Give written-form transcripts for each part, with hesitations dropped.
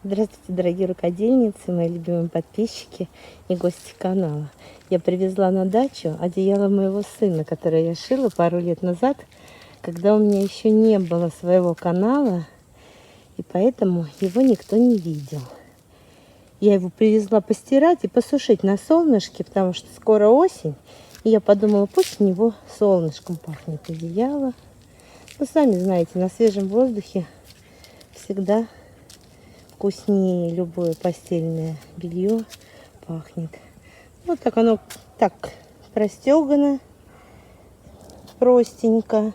Здравствуйте, дорогие рукодельницы, мои любимые подписчики и гости канала. Я привезла на дачу одеяло моего сына, которое я шила пару лет назад, когда у меня еще не было своего канала, и поэтому его никто не видел. Я его привезла постирать и посушить на солнышке, потому что скоро осень, и я подумала, пусть у него солнышком пахнет одеяло. Вы сами знаете, на свежем воздухе всегда вкуснее любое постельное белье пахнет. Вот так оно так простегано, простенько.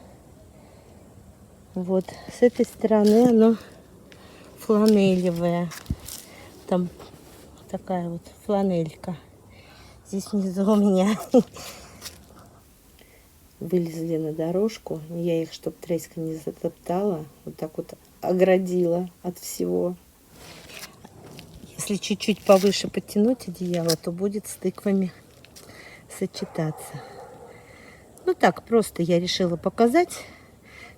Вот с этой стороны оно фланелевое. Там такая вот фланелька. Здесь внизу у меня вылезли на дорожку. Я их, чтобы треска не затоптала, вот так вот оградила от всего. Если чуть-чуть повыше подтянуть одеяло, то будет с тыквами сочетаться. Ну так, просто я решила показать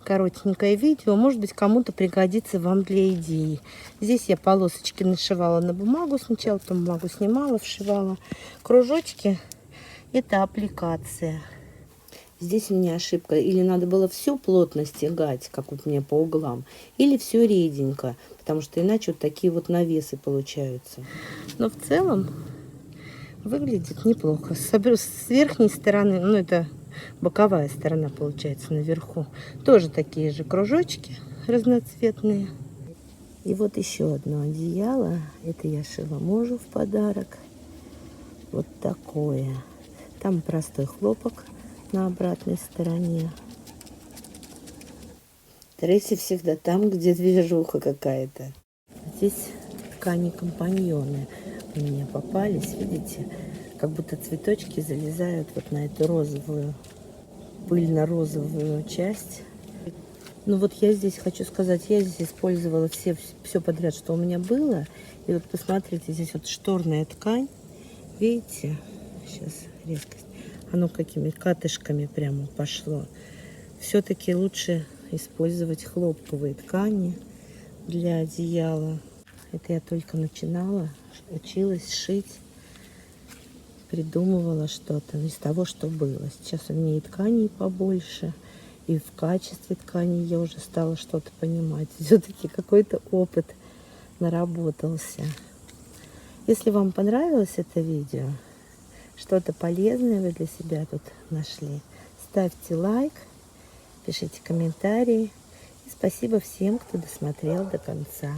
коротенькое видео. Может быть, кому-то пригодится вам для идеи. Здесь я полосочки нашивала на бумагу сначала, потом бумагу снимала, вшивала. Кружочки — это аппликация. Здесь у меня ошибка. Или надо было всю плотность тягать, как вот у меня по углам, или все реденько, потому что иначе вот такие вот навесы получаются. Но в целом выглядит неплохо. С верхней стороны, ну это боковая сторона получается наверху, тоже такие же кружочки разноцветные. И вот еще одно одеяло. Это я шила мужу в подарок. Вот такое. Там простой хлопок на обратной стороне. Тресси всегда там, где движуха какая-то. Здесь ткани-компаньоны у меня попались, видите, как будто цветочки залезают вот на эту розовую, пыльно-розовую часть. Ну вот я здесь хочу сказать, я здесь использовала все подряд, что у меня было. И вот посмотрите, здесь вот шторная ткань, видите, сейчас резкость, оно какими катышками прямо пошло. Все-таки лучше использовать хлопковые ткани для одеяла. Это я только начинала, училась шить, придумывала что-то из того, что было. Сейчас у меня и тканей побольше, и в качестве тканей я уже стала что-то понимать. Все-таки какой-то опыт наработался. Если вам понравилось это видео, что-то полезное вы для себя тут нашли, ставьте лайк, пишите комментарии. И спасибо всем, кто досмотрел до конца.